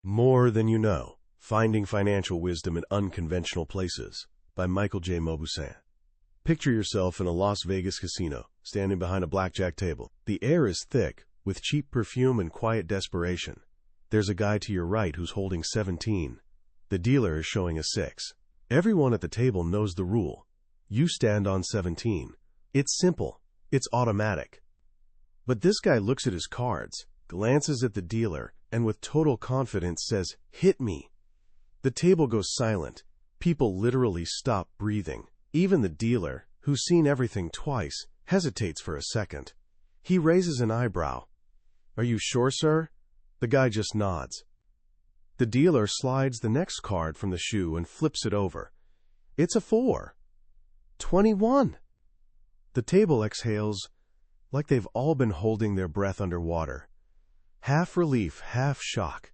More Than You Know, Finding Financial Wisdom in Unconventional Places by Mauboussin. Picture yourself in a Las Vegas casino, standing behind a blackjack table. The air is thick, with cheap perfume and quiet desperation. There's a guy to your right who's holding 17. The dealer is showing a 6. Everyone at the table knows the rule. You stand on 17. It's simple. It's automatic. But this guy looks at his cards, glances at the dealer, and with total confidence says, "Hit me." The table goes silent. People literally stop breathing. Even the dealer, who's seen everything twice, hesitates for a second. He raises an eyebrow. "Are you sure, sir?" The guy just nods. The dealer slides the next card from the shoe and flips it over. It's a 4. 21. The table exhales like they've all been holding their breath underwater. Half relief, half shock.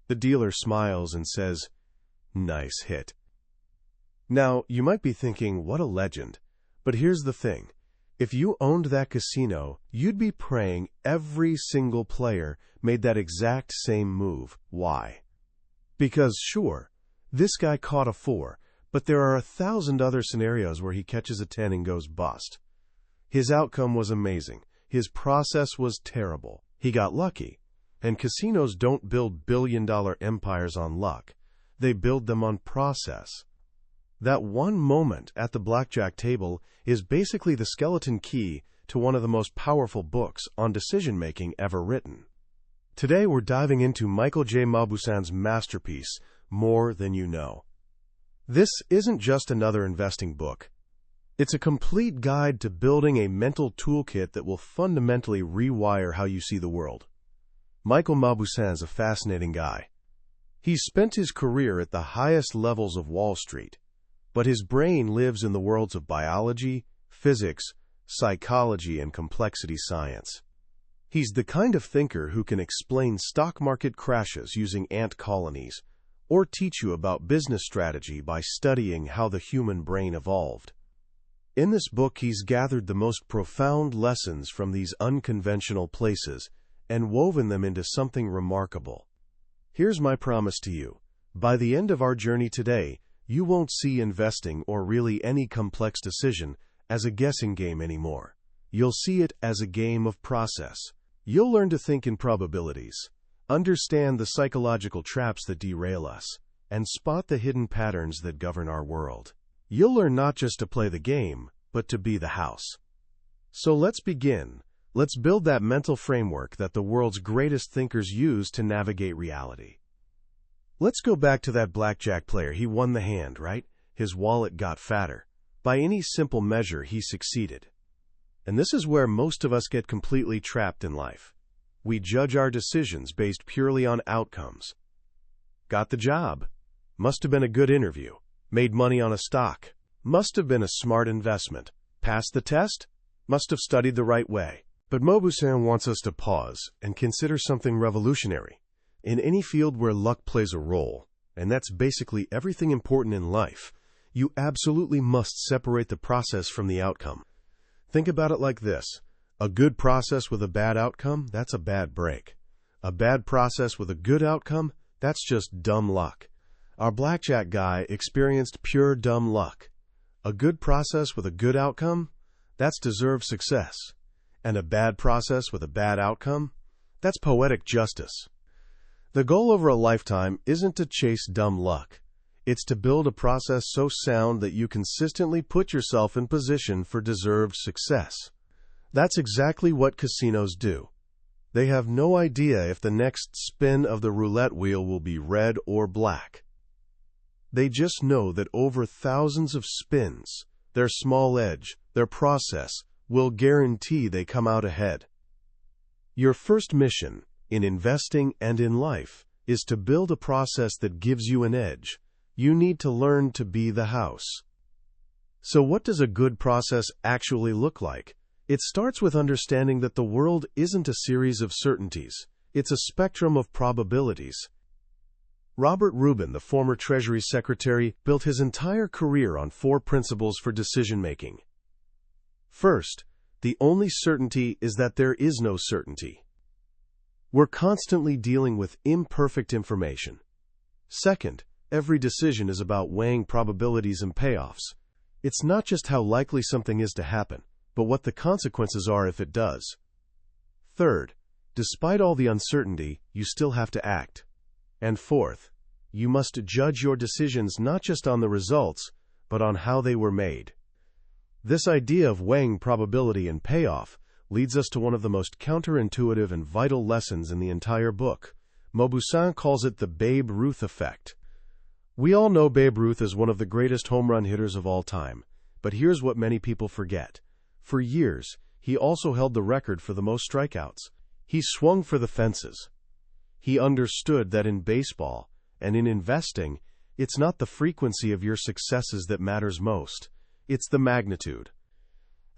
The dealer smiles and says, "Nice hit." Now, you might be thinking, what a legend. But here's the thing. If you owned that casino, you'd be praying every single player made that exact same move. Why? Because, sure, this guy caught a 4, but there are 1,000 other scenarios where he catches a 10 and goes bust. His outcome was amazing. His process was terrible. He got lucky. And casinos don't build billion-dollar empires on luck. They build them on process. That one moment at the blackjack table is basically the skeleton key to one of the most powerful books on decision-making ever written. Today we're diving into Mauboussin's masterpiece, More Than You Know. This isn't just another investing book. It's a complete guide to building a mental toolkit that will fundamentally rewire how you see the world. Mauboussin is a fascinating guy. He's spent his career at the highest levels of Wall Street, but his brain lives in the worlds of biology, physics, psychology, and complexity science. He's the kind of thinker who can explain stock market crashes using ant colonies, or teach you about business strategy by studying how the human brain evolved. In this book, he's gathered the most profound lessons from these unconventional places and woven them into something remarkable. Here's my promise to you. By the end of our journey today, you won't see investing or really any complex decision as a guessing game anymore. You'll see it as a game of process. You'll learn to think in probabilities, understand the psychological traps that derail us, and spot the hidden patterns that govern our world. You'll learn not just to play the game, but to be the house. So let's begin. Let's build that mental framework that the world's greatest thinkers use to navigate reality. Let's go back to that blackjack player. He won the hand, right? His wallet got fatter. By any simple measure, he succeeded. And this is where most of us get completely trapped in life. We judge our decisions based purely on outcomes. Got the job. Must have been a good interview. Made money on a stock. Must have been a smart investment. Passed the test? Must have studied the right way. But Mauboussin wants us to pause and consider something revolutionary. In any field where luck plays a role, and that's basically everything important in life, you absolutely must separate the process from the outcome. Think about it like this. A good process with a bad outcome, that's a bad break. A bad process with a good outcome, that's just dumb luck. Our blackjack guy experienced pure dumb luck. A good process with a good outcome, that's deserved success. And a bad process with a bad outcome, that's poetic justice. The goal over a lifetime isn't to chase dumb luck. It's to build a process so sound that you consistently put yourself in position for deserved success. That's exactly what casinos do. They have no idea if the next spin of the roulette wheel will be red or black. They just know that over thousands of spins, their small edge, their process, will guarantee they come out ahead. Your first mission, in investing and in life, is to build a process that gives you an edge. You need to learn to be the house. So what does a good process actually look like? It starts with understanding that the world isn't a series of certainties. It's a spectrum of probabilities. Robert Rubin, the former Treasury Secretary, built his entire career on 4 principles for decision-making. First, the only certainty is that there is no certainty. We're constantly dealing with imperfect information. Second, every decision is about weighing probabilities and payoffs. It's not just how likely something is to happen, but what the consequences are if it does. Third, despite all the uncertainty, you still have to act. And fourth, you must judge your decisions not just on the results, but on how they were made. This idea of weighing probability and payoff leads us to one of the most counterintuitive and vital lessons in the entire book. Mauboussin calls it the Babe Ruth effect. We all know Babe Ruth is one of the greatest home run hitters of all time, but here's what many people forget. For years, he also held the record for the most strikeouts. He swung for the fences. He understood that in baseball and in investing, it's not the frequency of your successes that matters most. It's the magnitude.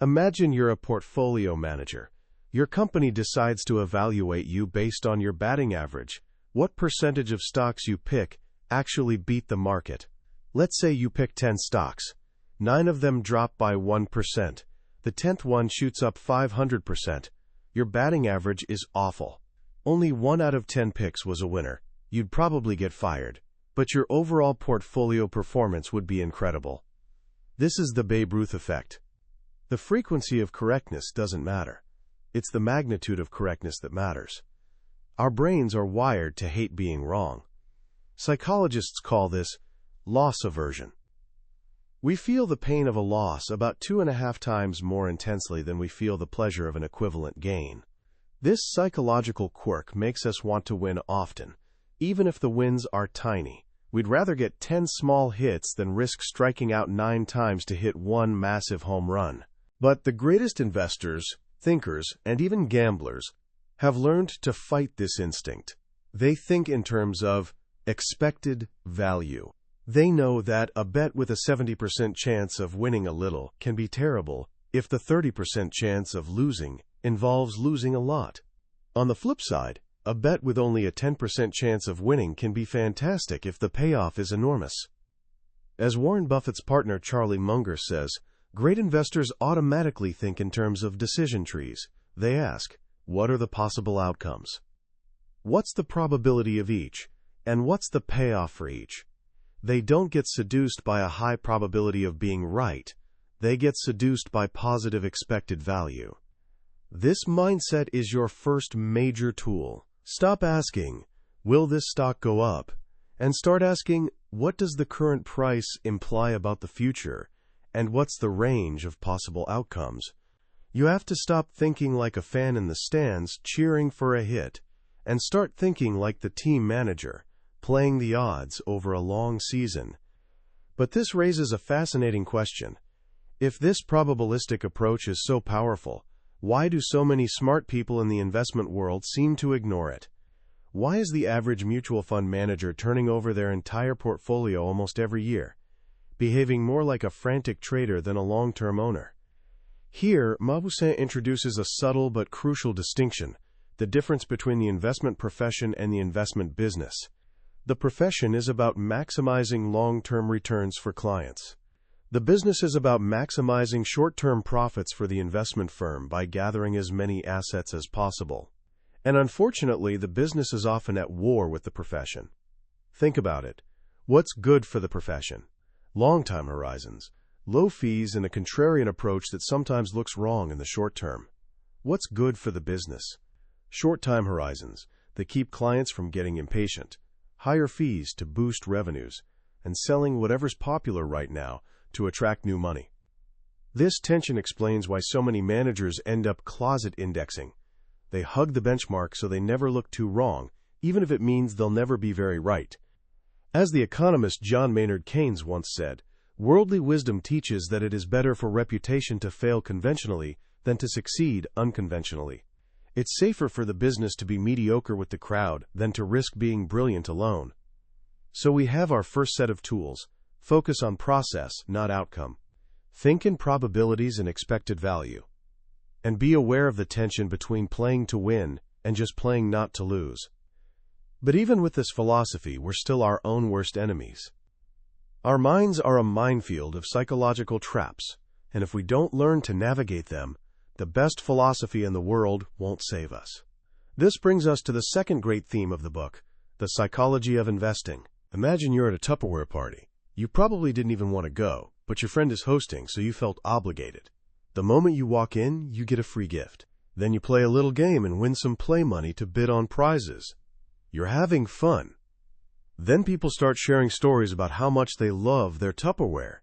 Imagine you're a portfolio manager. Your company decides to evaluate you based on your batting average. What percentage of stocks you pick actually beat the market? Let's say you pick 10 stocks. 9 of them drop by 1%. The 10th one shoots up 500%. Your batting average is awful. Only 1 out of 10 picks was a winner. You'd probably get fired, but your overall portfolio performance would be incredible. This is the Babe Ruth effect. The frequency of correctness doesn't matter. It's the magnitude of correctness that matters. Our brains are wired to hate being wrong. Psychologists call this loss aversion. We feel the pain of a loss about 2.5 times more intensely than we feel the pleasure of an equivalent gain. This psychological quirk makes us want to win often, even if the wins are tiny. We'd rather get 10 small hits than risk striking out 9 times to hit 1 massive home run. But the greatest investors, thinkers, and even gamblers have learned to fight this instinct. They think in terms of expected value. They know that a bet with a 70% chance of winning a little can be terrible if the 30% chance of losing involves losing a lot. On the flip side, a bet with only a 10% chance of winning can be fantastic if the payoff is enormous. As Warren Buffett's partner Charlie Munger says, great investors automatically think in terms of decision trees. They ask, what are the possible outcomes? What's the probability of each? And what's the payoff for each? They don't get seduced by a high probability of being right. They get seduced by positive expected value. This mindset is your first major tool. Stop asking, will this stock go up? And start asking, what does the current price imply about the future? And what's the range of possible outcomes? You have to stop thinking like a fan in the stands cheering for a hit, and start thinking like the team manager, playing the odds over a long season. But this raises a fascinating question. If this probabilistic approach is so powerful, why do so many smart people in the investment world seem to ignore it? Why is the average mutual fund manager turning over their entire portfolio almost every year, behaving more like a frantic trader than a long-term owner? Here, Mauboussin introduces a subtle but crucial distinction, the difference between the investment profession and the investment business. The profession is about maximizing long-term returns for clients. The business is about maximizing short-term profits for the investment firm by gathering as many assets as possible. And unfortunately, the business is often at war with the profession. Think about it. What's good for the profession? Long-time horizons, low fees, and a contrarian approach that sometimes looks wrong in the short term. What's good for the business? Short-time horizons that keep clients from getting impatient, higher fees to boost revenues, and selling whatever's popular right now to attract new money. This tension explains why so many managers end up closet indexing. They hug the benchmark so they never look too wrong, even if it means they'll never be very right. As the economist John Maynard Keynes once said, worldly wisdom teaches that it is better for reputation to fail conventionally than to succeed unconventionally. It's safer for the business to be mediocre with the crowd than to risk being brilliant alone. So we have our first set of tools. Focus on process, not outcome. Think in probabilities and expected value. And be aware of the tension between playing to win and just playing not to lose. But even with this philosophy, we're still our own worst enemies. Our minds are a minefield of psychological traps, and if we don't learn to navigate them, the best philosophy in the world won't save us. This brings us to the second great theme of the book, the psychology of investing. Imagine you're at a Tupperware party. You probably didn't even want to go, but your friend is hosting, so you felt obligated. The moment you walk in, you get a free gift. Then you play a little game and win some play money to bid on prizes. You're having fun. Then people start sharing stories about how much they love their Tupperware.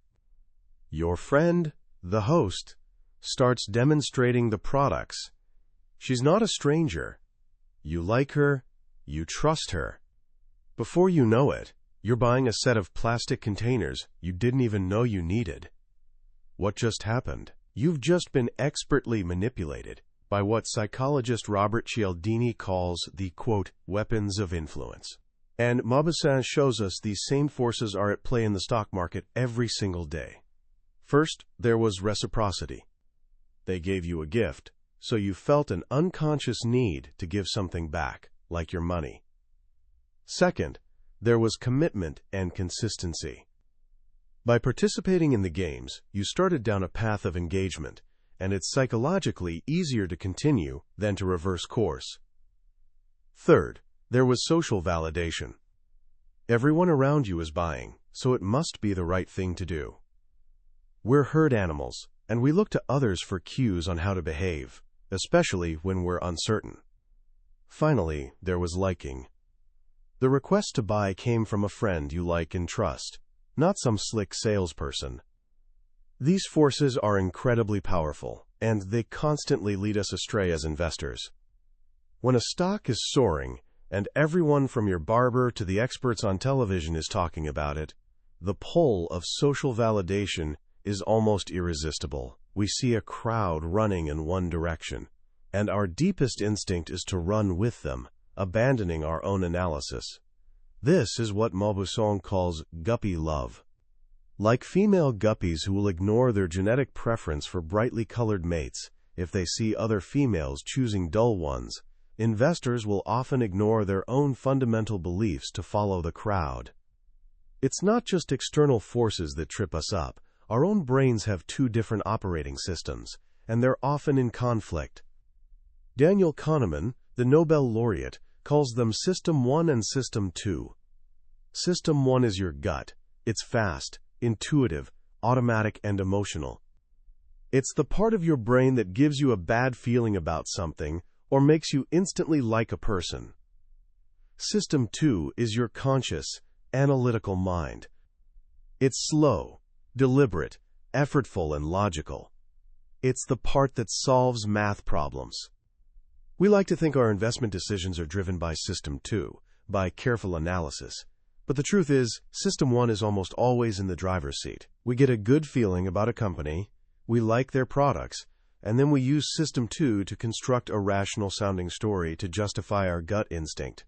Your friend, the host, starts demonstrating the products. She's not a stranger. You like her, you trust her. Before you know it, you're buying a set of plastic containers you didn't even know you needed. What just happened? You've just been expertly manipulated by what psychologist Robert Cialdini calls the, quote, weapons of influence. And Mauboussin shows us these same forces are at play in the stock market every single day. First, there was reciprocity. They gave you a gift, so you felt an unconscious need to give something back, like your money. Second, there was commitment and consistency. By participating in the games, you started down a path of engagement, and it's psychologically easier to continue than to reverse course. Third, there was social validation. Everyone around you is buying, so it must be the right thing to do. We're herd animals, and we look to others for cues on how to behave, especially when we're uncertain. Finally, there was liking. The request to buy came from a friend you like and trust, not some slick salesperson. These forces are incredibly powerful, and they constantly lead us astray as investors. When a stock is soaring, and everyone from your barber to the experts on television is talking about it, the pull of social validation is almost irresistible. We see a crowd running in one direction, and our deepest instinct is to run with them, abandoning our own analysis. This is what Mauboussin calls guppy love. Like female guppies who will ignore their genetic preference for brightly colored mates if they see other females choosing dull ones, investors will often ignore their own fundamental beliefs to follow the crowd. It's not just external forces that trip us up. Our own brains have two different operating systems, and they're often in conflict. Daniel Kahneman, the Nobel laureate, calls them System 1 and System 2. System 1 is your gut. It's fast, intuitive, automatic, and emotional. It's the part of your brain that gives you a bad feeling about something or makes you instantly like a person. System 2 is your conscious, analytical mind. It's slow, deliberate, effortful, and logical. It's the part that solves math problems. We like to think our investment decisions are driven by System 2, by careful analysis. But the truth is, System 1 is almost always in the driver's seat. We get a good feeling about a company, we like their products, and then we use System 2 to construct a rational-sounding story to justify our gut instinct.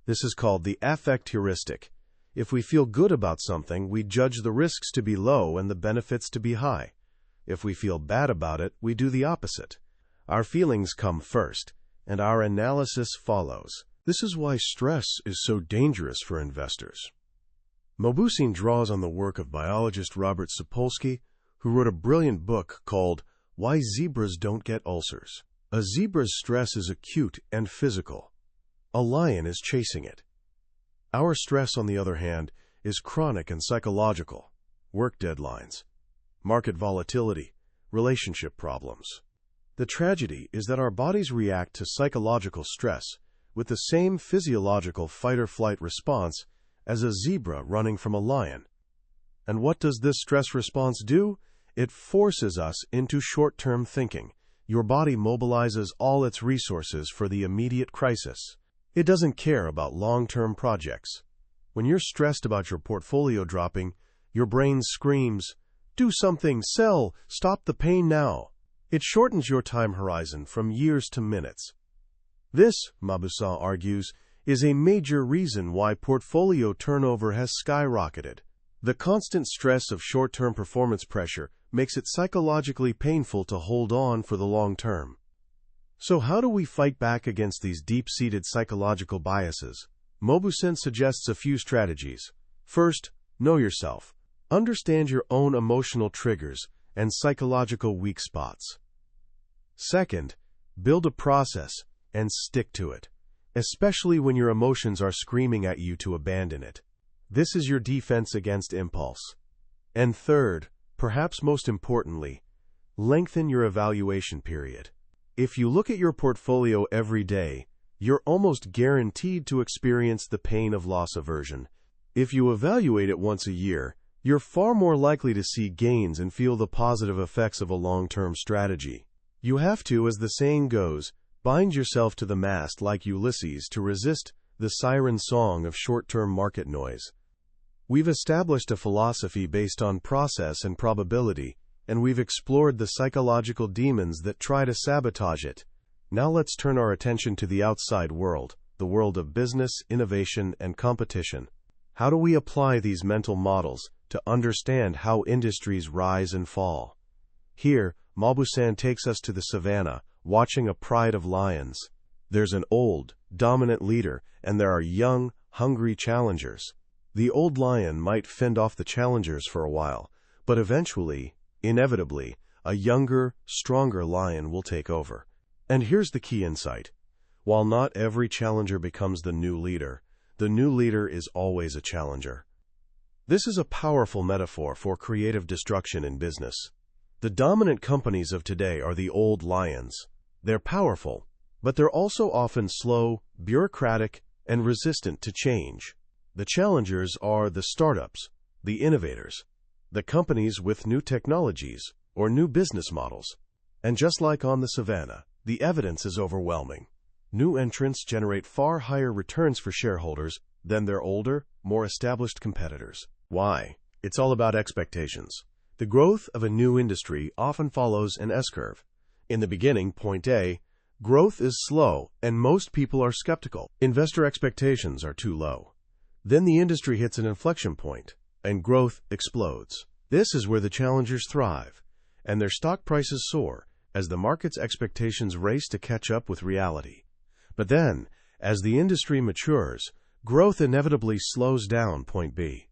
This is called the affect heuristic. If we feel good about something, we judge the risks to be low and the benefits to be high. If we feel bad about it, we do the opposite. Our feelings come first, and our analysis follows. This is why stress is so dangerous for investors. Mauboussin draws on the work of biologist Robert Sapolsky, who wrote a brilliant book called Why Zebras Don't Get Ulcers. A zebra's stress is acute and physical. A lion is chasing it. Our stress, on the other hand, is chronic and psychological. Work deadlines, market volatility, relationship problems. The tragedy is that our bodies react to psychological stress with the same physiological fight-or-flight response as a zebra running from a lion. And what does this stress response do? It forces us into short-term thinking. Your body mobilizes all its resources for the immediate crisis. It doesn't care about long-term projects. When you're stressed about your portfolio dropping, your brain screams, "Do something, sell, stop the pain now." It shortens your time horizon from years to minutes. This, Mauboussin argues, is a major reason why portfolio turnover has skyrocketed. The constant stress of short-term performance pressure makes it psychologically painful to hold on for the long term. So how do we fight back against these deep-seated psychological biases? Mauboussin suggests a few strategies. First, know yourself. Understand your own emotional triggers and psychological weak spots. Second, build a process, and stick to it, especially when your emotions are screaming at you to abandon it. This is your defense against impulse. And third, perhaps most importantly, lengthen your evaluation period. If you look at your portfolio every day, you're almost guaranteed to experience the pain of loss aversion. If you evaluate it once a year, you're far more likely to see gains and feel the positive effects of a long-term strategy. You have to, as the saying goes, bind yourself to the mast like Ulysses to resist the siren song of short-term market noise. We've established a philosophy based on process and probability, and we've explored the psychological demons that try to sabotage it. Now let's turn our attention to the outside world, the world of business, innovation, and competition. How do we apply these mental models to understand how industries rise and fall? Here, Mauboussin takes us to the savannah, watching a pride of lions. There's an old, dominant leader, and there are young, hungry challengers. The old lion might fend off the challengers for a while, but eventually, inevitably, a younger, stronger lion will take over. And here's the key insight. While not every challenger becomes the new leader is always a challenger. This is a powerful metaphor for creative destruction in business. The dominant companies of today are the old lions. They're powerful, but they're also often slow, bureaucratic, and resistant to change. The challengers are the startups, the innovators, the companies with new technologies or new business models. And just like on the savannah, the evidence is overwhelming. New entrants generate far higher returns for shareholders than their older, more established competitors. Why? It's all about expectations. The growth of a new industry often follows an S-curve. In the beginning, point A, growth is slow and most people are skeptical. Investor expectations are too low. Then the industry hits an inflection point and growth explodes. This is where the challengers thrive, and their stock prices soar as the market's expectations race to catch up with reality. But then, as the industry matures, growth inevitably slows down, point B.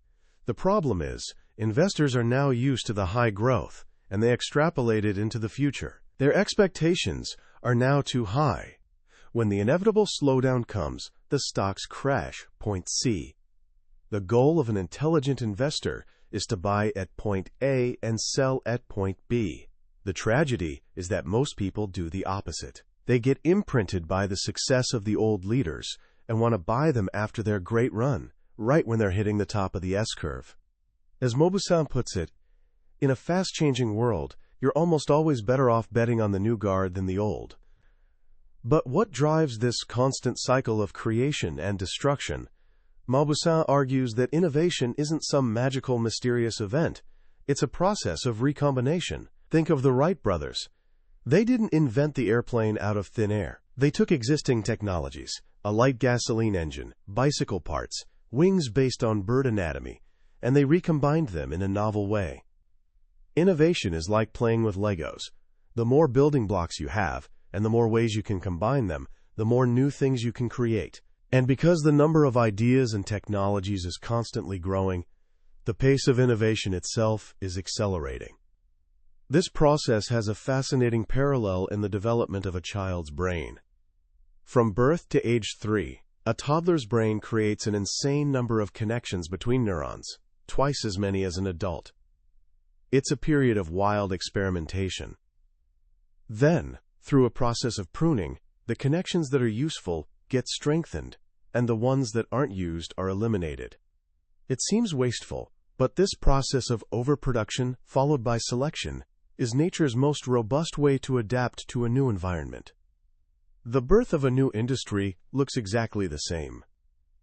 The problem is, investors are now used to the high growth, and they extrapolate it into the future. Their expectations are now too high. When the inevitable slowdown comes, the stocks crash, point C. The goal of an intelligent investor is to buy at point A and sell at point B. The tragedy is that most people do the opposite. They get imprinted by the success of the old leaders and want to buy them after their great run, right when they're hitting the top of the S-curve. As Mauboussin puts it, in a fast-changing world, you're almost always better off betting on the new guard than the old. But what drives this constant cycle of creation and destruction? Mauboussin argues that innovation isn't some magical, mysterious event. It's a process of recombination. Think of the Wright brothers. They didn't invent the airplane out of thin air. They took existing technologies, a light gasoline engine, bicycle parts, wings based on bird anatomy, and they recombined them in a novel way. Innovation is like playing with Legos. The more building blocks you have, and the more ways you can combine them, the more new things you can create. And because the number of ideas and technologies is constantly growing, the pace of innovation itself is accelerating. This process has a fascinating parallel in the development of a child's brain. From birth to age 3, a toddler's brain creates an insane number of connections between neurons, twice as many as an adult. It's a period of wild experimentation. Then, through a process of pruning, the connections that are useful get strengthened, and the ones that aren't used are eliminated. It seems wasteful, but this process of overproduction followed by selection is nature's most robust way to adapt to a new environment. The birth of a new industry looks exactly the same.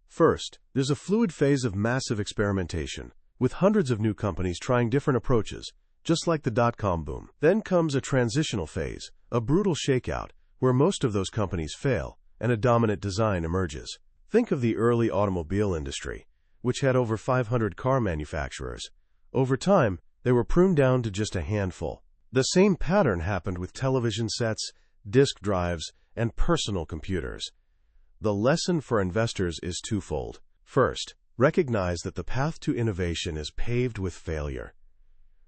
First, there's a fluid phase of massive experimentation, with hundreds of new companies trying different approaches, just like the dot-com boom. Then comes a transitional phase, a brutal shakeout, where most of those companies fail, and a dominant design emerges. Think of the early automobile industry, which had over 500 car manufacturers. Over time, they were pruned down to just a handful. The same pattern happened with television sets, disk drives, and personal computers. The lesson for investors is twofold. First, recognize that the path to innovation is paved with failure.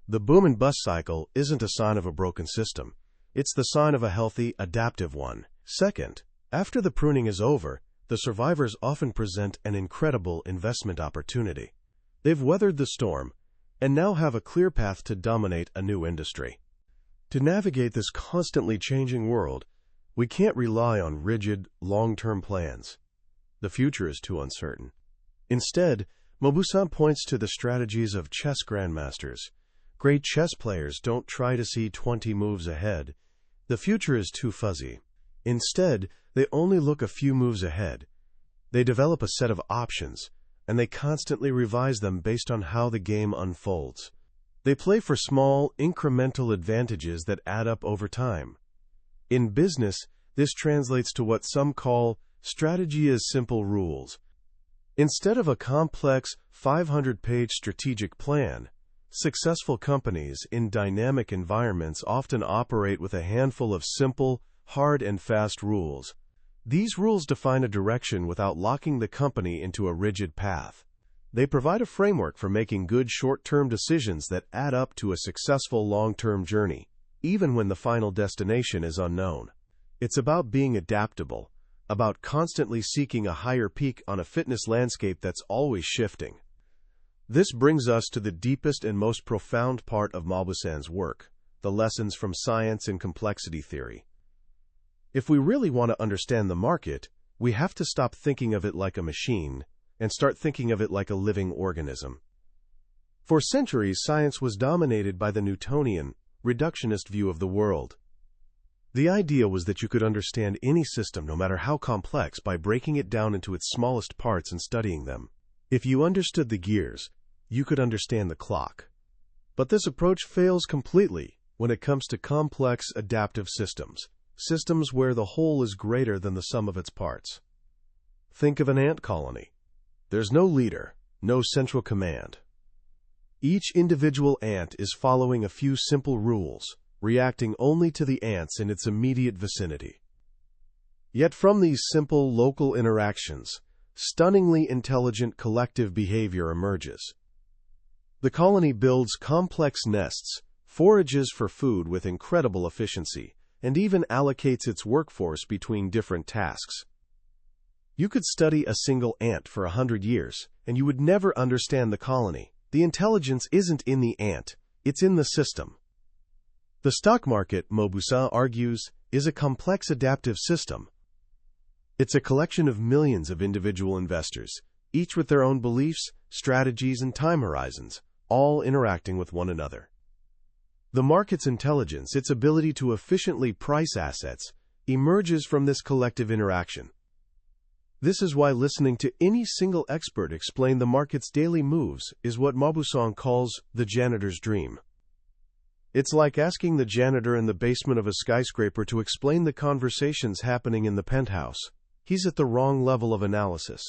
The boom and bust cycle isn't a sign of a broken system. It's the sign of a healthy, adaptive one. Second, After the pruning is over, the survivors often present an incredible investment opportunity. They've weathered the storm and now have a clear path to dominate a new industry. To navigate this constantly changing world, we can't rely on rigid, long-term plans. The future is too uncertain. Instead, Mauboussin points to the strategies of chess grandmasters. Great chess players don't try to see 20 moves ahead. The future is too fuzzy. Instead, they only look a few moves ahead. They develop a set of options, and they constantly revise them based on how the game unfolds. They play for small, incremental advantages that add up over time. In business, this translates to what some call strategy as simple rules. Instead of a complex 500-page strategic plan, successful companies in dynamic environments often operate with a handful of simple, hard and fast rules. These rules define a direction without locking the company into a rigid path. They provide a framework for making good short-term decisions that add up to a successful long-term journey, even when the final destination is unknown. It's about being adaptable, about constantly seeking a higher peak on a fitness landscape that's always shifting. This brings us to the deepest and most profound part of Maubussin's work, the lessons from science and complexity theory. If we really want to understand the market, we have to stop thinking of it like a machine and start thinking of it like a living organism. For centuries, science was dominated by the Newtonian, reductionist view of the world. The idea was that you could understand any system, no matter how complex, by breaking it down into its smallest parts and studying them. If you understood the gears, you could understand the clock. But this approach fails completely when it comes to complex adaptive systems. Systems where the whole is greater than the sum of its parts. Think of an ant colony. There's no leader, no central command. Each individual ant is following a few simple rules, reacting only to the ants in its immediate vicinity. Yet from these simple local interactions, stunningly intelligent collective behavior emerges. The colony builds complex nests, forages for food with incredible efficiency, and even allocates its workforce between different tasks. You could study a single ant for 100 years, and you would never understand the colony. The intelligence isn't in the ant, it's in the system. The stock market, Mauboussin argues, is a complex adaptive system. It's a collection of millions of individual investors, each with their own beliefs, strategies, and time horizons, all interacting with one another. The market's intelligence, its ability to efficiently price assets, emerges from this collective interaction. This is why listening to any single expert explain the market's daily moves is what Mauboussin calls the janitor's dream. It's like asking the janitor in the basement of a skyscraper to explain the conversations happening in the penthouse. He's at the wrong level of analysis.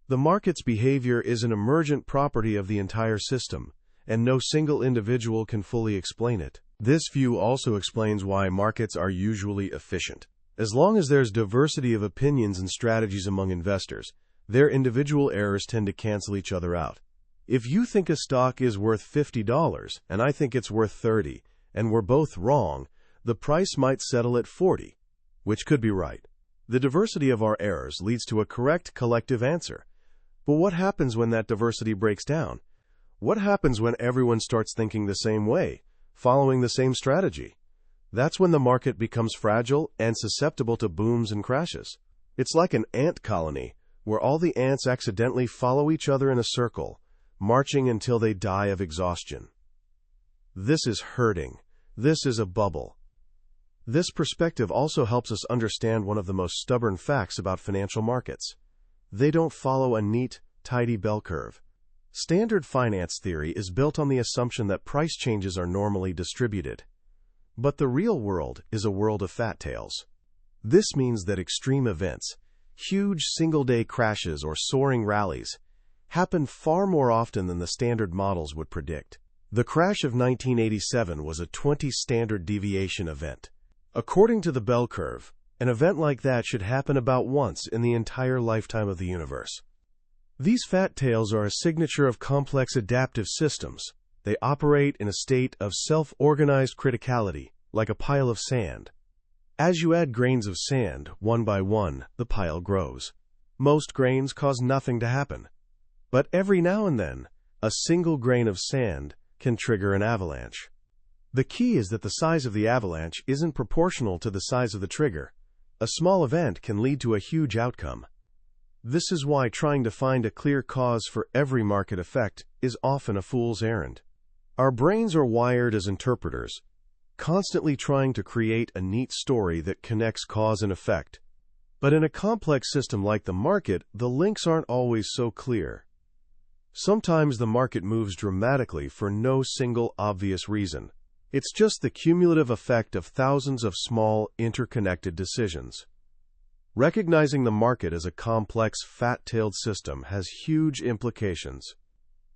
The market's behavior is an emergent property of the entire system, and no single individual can fully explain it. This view also explains why markets are usually efficient. As long as there's diversity of opinions and strategies among investors, their individual errors tend to cancel each other out. If you think a stock is worth $50 and I think it's worth $30, and we're both wrong, the price might settle at 40, which could be right. The diversity of our errors leads to a correct collective answer. But what happens when that diversity breaks down? What happens when everyone starts thinking the same way, following the same strategy? That's when the market becomes fragile and susceptible to booms and crashes. It's like an ant colony, where all the ants accidentally follow each other in a circle, marching until they die of exhaustion. This is hurting. This is a bubble. This perspective also helps us understand one of the most stubborn facts about financial markets. They don't follow a neat, tidy bell curve. Standard finance theory is built on the assumption that price changes are normally distributed. But the real world is a world of fat tails. This means that extreme events, huge single-day crashes or soaring rallies, happen far more often than the standard models would predict. The crash of 1987 was a 20 standard deviation event. According to the bell curve, an event like that should happen about once in the entire lifetime of the universe. These fat tails are a signature of complex adaptive systems. They operate in a state of self-organized criticality, like a pile of sand. As you add grains of sand, one by one, the pile grows. Most grains cause nothing to happen. But every now and then, a single grain of sand can trigger an avalanche. The key is that the size of the avalanche isn't proportional to the size of the trigger. A small event can lead to a huge outcome. This is why trying to find a clear cause for every market effect is often a fool's errand. Our brains are wired as interpreters, constantly trying to create a neat story that connects cause and effect. But in a complex system like the market, the links aren't always so clear. Sometimes the market moves dramatically for no single obvious reason. It's just the cumulative effect of thousands of small, interconnected decisions. Recognizing the market as a complex, fat-tailed system has huge implications.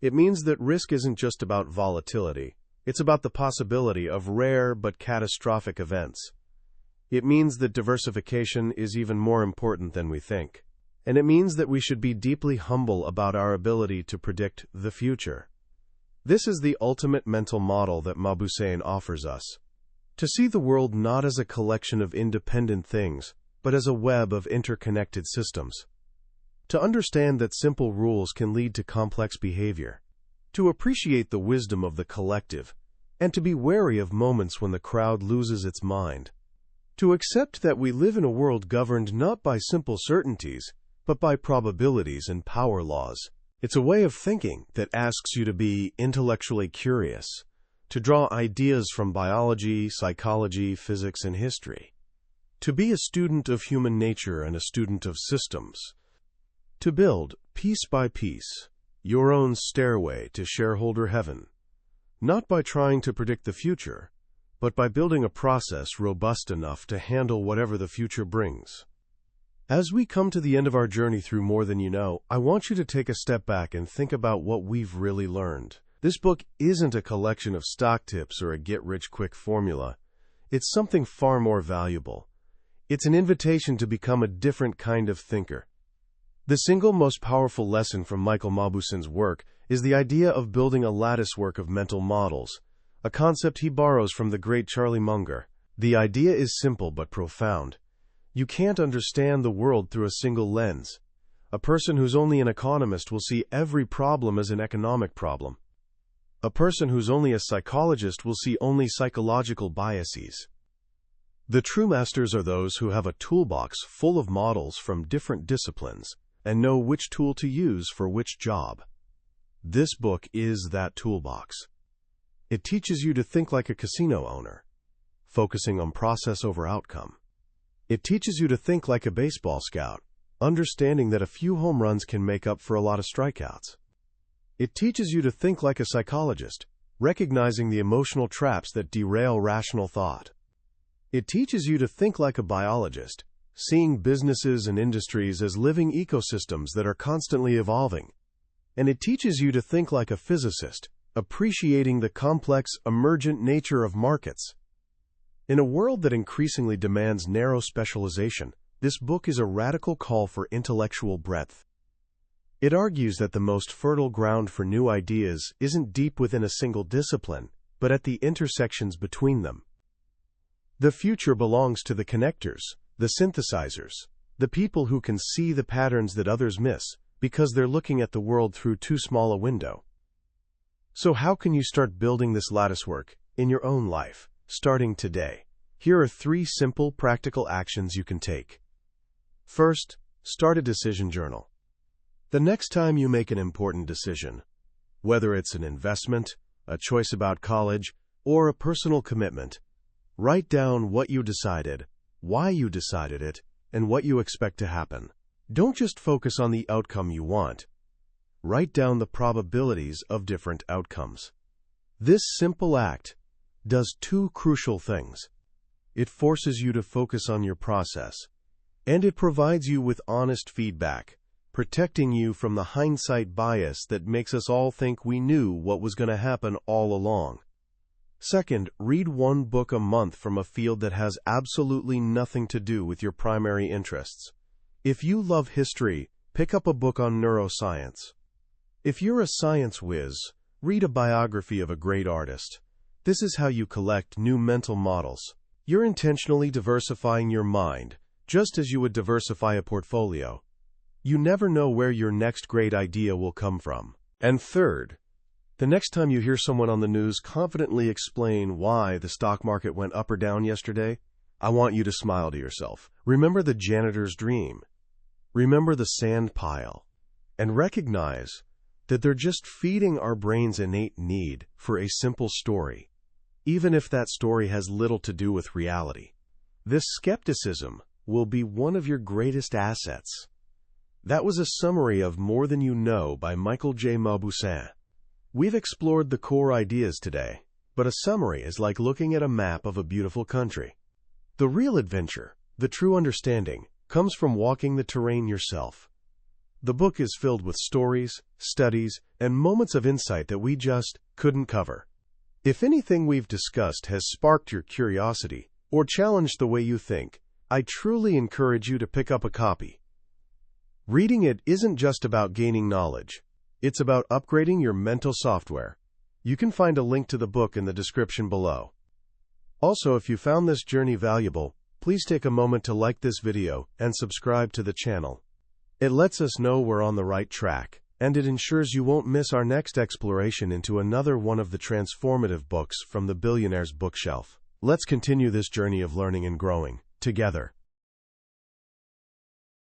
It means that risk isn't just about volatility. It's about the possibility of rare but catastrophic events. It means that diversification is even more important than we think. And it means that we should be deeply humble about our ability to predict the future. This is the ultimate mental model that Mauboussin offers us. To see the world not as a collection of independent things, but as a web of interconnected systems. To understand that simple rules can lead to complex behavior. To appreciate the wisdom of the collective, and to be wary of moments when the crowd loses its mind. To accept that we live in a world governed not by simple certainties, but by probabilities and power laws. It's a way of thinking that asks you to be intellectually curious, to draw ideas from biology, psychology, physics, and history, to be a student of human nature and a student of systems, to build, piece by piece, your own stairway to shareholder heaven, not by trying to predict the future, but by building a process robust enough to handle whatever the future brings. As we come to the end of our journey through More Than You Know, I want you to take a step back and think about what we've really learned. This book isn't a collection of stock tips or a get-rich-quick formula. It's something far more valuable. It's an invitation to become a different kind of thinker. The single most powerful lesson from Michael Mauboussin's work is the idea of building a latticework of mental models, a concept he borrows from the great Charlie Munger. The idea is simple but profound. You can't understand the world through a single lens. A person who's only an economist will see every problem as an economic problem. A person who's only a psychologist will see only psychological biases. The true masters are those who have a toolbox full of models from different disciplines and know which tool to use for which job. This book is that toolbox. It teaches you to think like a casino owner, focusing on process over outcome. It teaches you to think like a baseball scout, understanding that a few home runs can make up for a lot of strikeouts. It teaches you to think like a psychologist, recognizing the emotional traps that derail rational thought. It teaches you to think like a biologist, seeing businesses and industries as living ecosystems that are constantly evolving. And it teaches you to think like a physicist, appreciating the complex, emergent nature of markets. In a world that increasingly demands narrow specialization, this book is a radical call for intellectual breadth. It argues that the most fertile ground for new ideas isn't deep within a single discipline, but at the intersections between them. The future belongs to the connectors, the synthesizers, the people who can see the patterns that others miss, because they're looking at the world through too small a window. So how can you start building this latticework in your own life? Starting today, here are 3 simple, practical actions you can take. First, start a decision journal. The next time you make an important decision, whether it's an investment, a choice about college, or a personal commitment, write down what you decided, why you decided it, and what you expect to happen. Don't just focus on the outcome you want. Write down the probabilities of different outcomes. This simple act does 2 crucial things. It forces you to focus on your process, and it provides you with honest feedback, protecting you from the hindsight bias that makes us all think we knew what was going to happen all along. Second, read 1 book a month from a field that has absolutely nothing to do with your primary interests. If you love history, pick up a book on neuroscience. If you're a science whiz, read a biography of a great artist. This is how you collect new mental models. You're intentionally diversifying your mind, just as you would diversify a portfolio. You never know where your next great idea will come from. And third, the next time you hear someone on the news confidently explain why the stock market went up or down yesterday, I want you to smile to yourself. Remember the janitor's dream. Remember the sand pile. And recognize that they're just feeding our brain's innate need for a simple story, even if that story has little to do with reality. This skepticism will be one of your greatest assets. That was a summary of More Than You Know by Michael J. Mauboussin. We've explored the core ideas today, but a summary is like looking at a map of a beautiful country. The real adventure, the true understanding, comes from walking the terrain yourself. The book is filled with stories, studies, and moments of insight that we just couldn't cover. If anything we've discussed has sparked your curiosity or challenged the way you think, I truly encourage you to pick up a copy. Reading it isn't just about gaining knowledge. It's about upgrading your mental software. You can find a link to the book in the description below. Also, if you found this journey valuable, please take a moment to like this video and subscribe to the channel. It lets us know we're on the right track, and it ensures you won't miss our next exploration into another one of the transformative books from the billionaire's bookshelf. Let's continue this journey of learning and growing together.